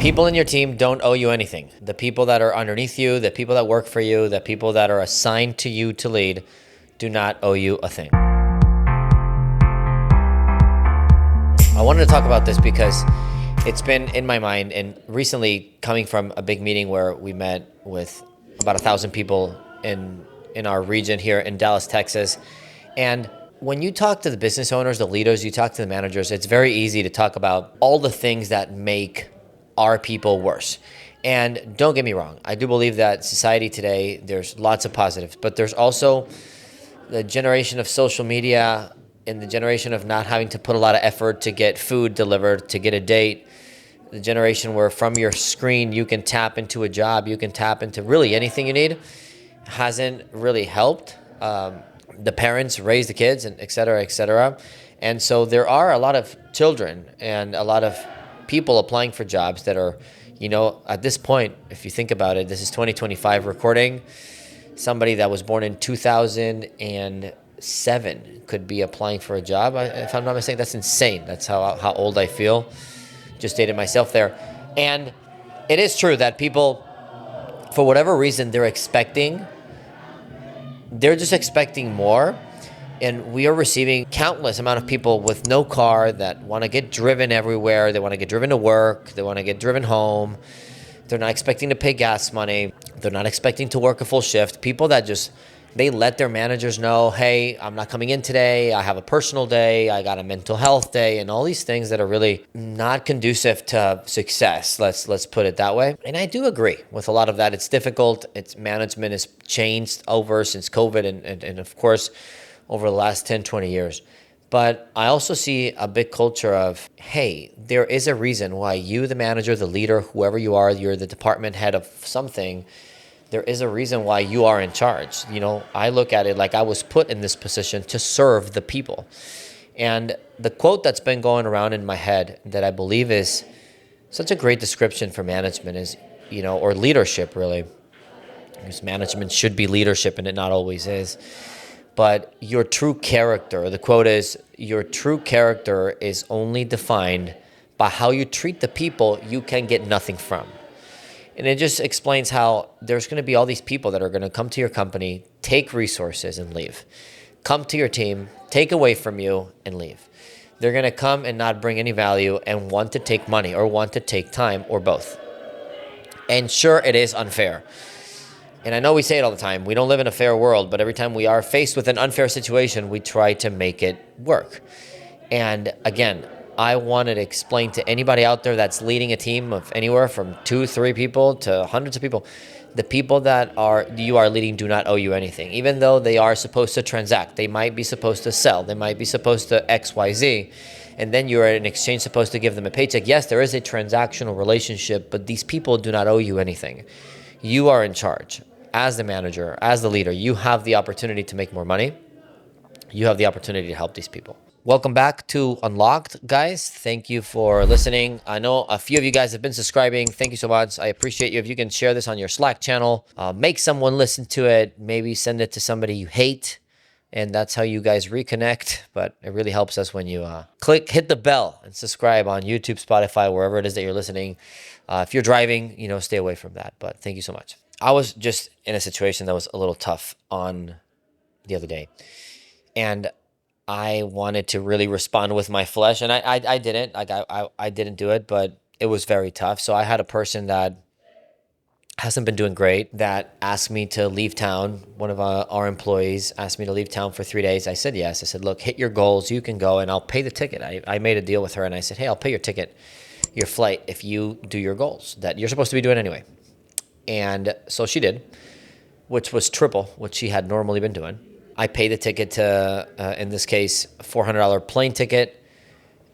People in your team don't owe you anything. The people that are underneath you, the people that work for you, the people that are assigned to you to lead do not owe you a thing. I wanted to talk about this because it's been in my mind, and recently coming from a big meeting where we met with about 1,000 people in our region here in Dallas, Texas. And when you talk to the business owners, the leaders, you talk to the managers, it's very easy to talk about all the things that make our people worse. And don't get me wrong, I do believe that society today, there's lots of positives, but there's also the generation of social media and the generation of not having to put a lot of effort to get food delivered, to get a date, the generation where from your screen you can tap into a job, you can tap into really anything you need, hasn't really helped the parents raise the kids, and et cetera, et cetera. And so there are a lot of children and a lot of people applying for jobs that are, at this point, if you think about it, this is 2025 recording. Somebody that was born in 2007 could be applying for a job. If I'm not mistaken, that's insane. That's how old I feel. Just dated myself there. And it is true that people, for whatever reason, they're just expecting more. And we are receiving countless amount of people with no car that want to get driven everywhere. They want to get driven to work. They want to get driven home. They're not expecting to pay gas money. They're not expecting to work a full shift. People that they let their managers know, hey, I'm not coming in today. I have a personal day. I got a mental health day, and all these things that are really not conducive to success. Let's put it that way. And I do agree with a lot of that. It's difficult. Management has changed over since COVID and of course, over the last 10, 20 years. But I also see a big culture of, hey, there is a reason why you, the manager, the leader, whoever you are, you're the department head of something, there is a reason why you are in charge. I look at it like I was put in this position to serve the people. And the quote that's been going around in my head that I believe is such a great description for management is, or leadership really, because management should be leadership and it not always is. But your true character, the quote is, your true character is only defined by how you treat the people you can get nothing from. And it just explains how there's going to be all these people that are going to come to your company, take resources and leave. Come to your team, take away from you and leave. They're going to come and not bring any value and want to take money or want to take time or both. And sure, it is unfair. And I know we say it all the time, we don't live in a fair world, but every time we are faced with an unfair situation, we try to make it work. And again, I wanted to explain to anybody out there that's leading a team of anywhere from 2, 3 people to hundreds of people, the people that you are leading do not owe you anything. Even though they are supposed to transact, they might be supposed to sell, they might be supposed to X, Y, Z, and then you're in exchange supposed to give them a paycheck. Yes, there is a transactional relationship, but these people do not owe you anything. You are in charge. As the manager, as the leader, you have the opportunity to make more money. You have the opportunity to help these people. Welcome back to Unlocked, guys. Thank you for listening. I know a few of you guys have been subscribing. Thank you so much. I appreciate you. If you can share this on your Slack channel, make someone listen to it, maybe send it to somebody you hate, and that's how you guys reconnect. But it really helps us when you hit the bell and subscribe on YouTube, Spotify, wherever it is that you're listening. If you're driving, stay away from that. But thank you so much. I was just in a situation that was a little tough on the other day, and I wanted to really respond with my flesh, and I didn't. I didn't do it, but it was very tough. So I had a person that hasn't been doing great that asked me to leave town. One of our employees asked me to leave town for 3 days. I said yes. I said, look, hit your goals. You can go, and I'll pay the ticket. I made a deal with her, and I said, hey, I'll pay your ticket, your flight, if you do your goals that you're supposed to be doing anyway. And so she did, which was triple what she had normally been doing. I paid the ticket to, in this case, $400 plane ticket,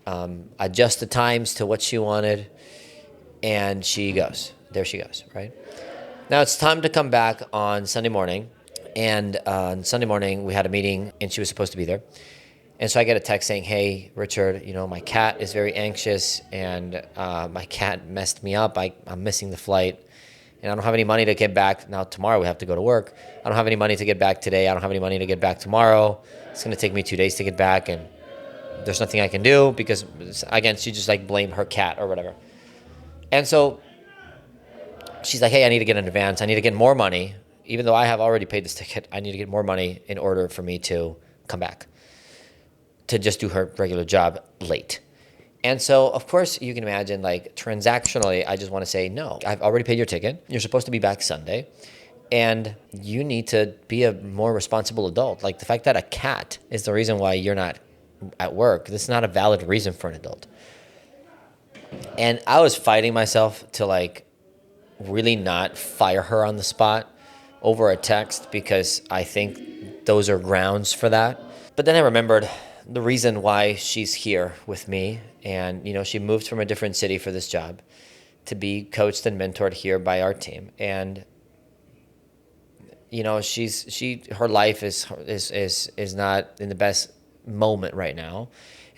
adjust the times to what she wanted, and she goes. There she goes, right? Now it's time to come back on Sunday morning, and on Sunday morning we had a meeting, and she was supposed to be there. And so I get a text saying, hey, Richard, my cat is very anxious, and my cat messed me up. I'm missing the flight. And I don't have any money to get back. Now, tomorrow we have to go to work. I don't have any money to get back today. I don't have any money to get back tomorrow. It's going to take me 2 days to get back, and there's nothing I can do because, again, she just blamed her cat or whatever. And so she's like, hey, I need to get an advance. I need to get more money. Even though I have already paid this ticket, I need to get more money in order for me to come back to just do her regular job late. And so, of course, you can imagine, like, transactionally, I just want to say, no, I've already paid your ticket. You're supposed to be back Sunday. And you need to be a more responsible adult. Like, the fact that a cat is the reason why you're not at work, this is not a valid reason for an adult. And I was fighting myself to, like, really not fire her on the spot over a text, because I think those are grounds for that. But then I remembered the reason why she's here with me. And, she moved from a different city for this job to be coached and mentored here by our team. And, her life is not in the best moment right now.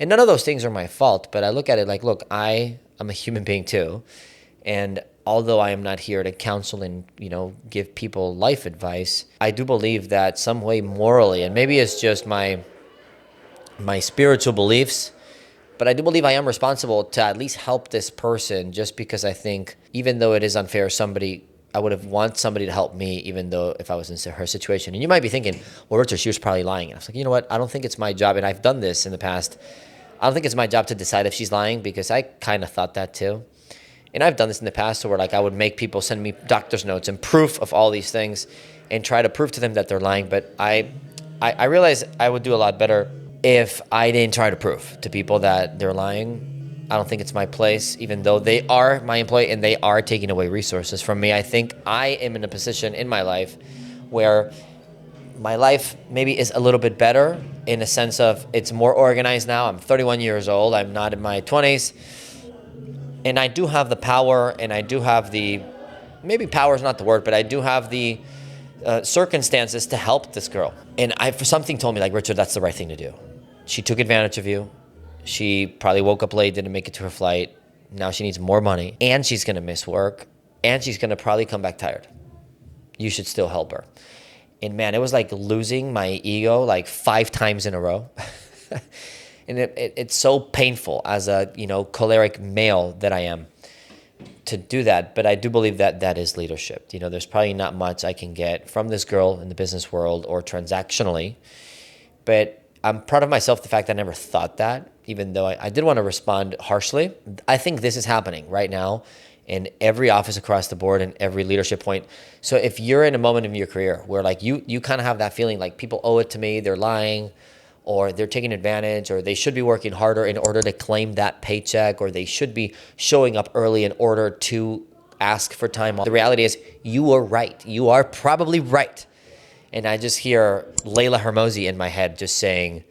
And none of those things are my fault, but I look at it like, look, I am a human being too. And although I am not here to counsel and, give people life advice, I do believe that some way morally, and maybe it's just my spiritual beliefs, but I do believe I am responsible to at least help this person, just because I think, even though it is unfair, I would have want somebody to help me, even though if I was in her situation. And you might be thinking, well, Richard, she was probably lying. And I was like, you know what? I don't think it's my job. And I've done this in the past. I don't think it's my job to decide if she's lying, because I kind of thought that too. And I've done this in the past where, like, I would make people send me doctor's notes and proof of all these things and try to prove to them that they're lying. But I realized I would do a lot better if I didn't try to prove to people that they're lying. I don't think it's my place, even though they are my employee and they are taking away resources from me. I think I am in a position in my life where my life maybe is a little bit better, in a sense of it's more organized now. I'm 31 years old. I'm not in my 20s. And I do have the power, and I do have maybe power is not the word, but I do have the circumstances to help this girl. And something told me, like, Richard, that's the right thing to do. She took advantage of you. She probably woke up late, didn't make it to her flight. Now she needs more money, and she's going to miss work, and she's going to probably come back tired. You should still help her. And man, it was like losing my ego like 5 times in a row. And it's so painful as a, choleric male that I am to do that. But I do believe that that is leadership. There's probably not much I can get from this girl in the business world or transactionally, but I'm proud of myself, the fact that I never thought that, even though I did want to respond harshly. I think this is happening right now in every office across the board and every leadership point. So if you're in a moment in your career where, like, you kind of have that feeling like people owe it to me, they're lying, or they're taking advantage, or they should be working harder in order to claim that paycheck, or they should be showing up early in order to ask for time off. The reality is, you are right. You are probably right. And I just hear Layla Hermosi in my head just saying,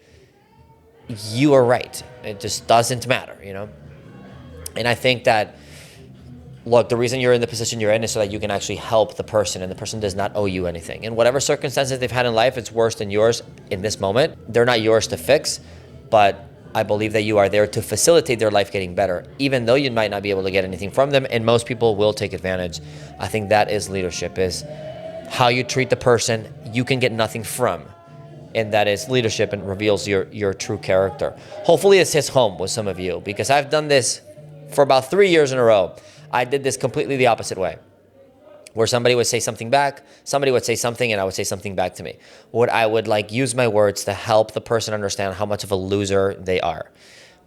you are right. It just doesn't matter, And I think that, look, the reason you're in the position you're in is so that you can actually help the person, and the person does not owe you anything. And whatever circumstances they've had in life, it's worse than yours in this moment. They're not yours to fix, but I believe that you are there to facilitate their life getting better, even though you might not be able to get anything from them, and most people will take advantage. I think that is leadership, is how you treat the person you can get nothing from. And that is leadership, and reveals your true character. Hopefully this hits home with some of you, because I've done this for about 3 years in a row. I did this completely the opposite way, where somebody would say something back, somebody would say something, and I would say something back to me. I would use my words to help the person understand how much of a loser they are.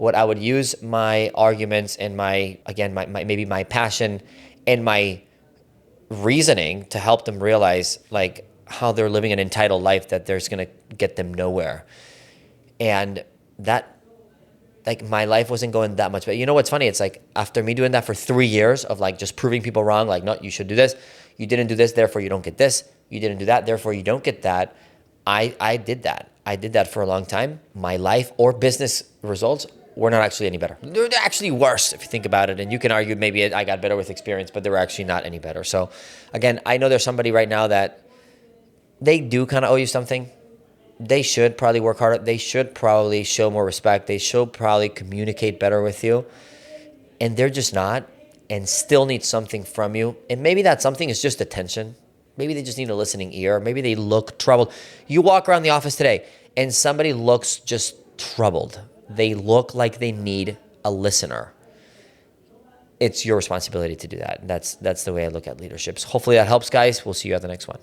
I would use my arguments and maybe my passion and my reasoning to help them realize, like, how they're living an entitled life that there's going to get them nowhere. And that, like, my life wasn't going that much better. You know what's funny? It's like, after me doing that for 3 years of, like, just proving people wrong, like, no, you should do this. You didn't do this, therefore you don't get this. You didn't do that, therefore you don't get that. I did that. I did that for a long time. My life or business results were not actually any better. They're actually worse if you think about it. And you can argue maybe I got better with experience, but they were actually not any better. So again, I know there's somebody right now that they do kind of owe you something. They should probably work harder. They should probably show more respect. They should probably communicate better with you. And they're just not, and still need something from you. And maybe that something is just attention. Maybe they just need a listening ear. Maybe they look troubled. You walk around the office today and somebody looks just troubled. They look like they need a listener. it's your responsibility to do that. And that's the way I look at leaderships. Hopefully that helps, guys. We'll see you at the next one.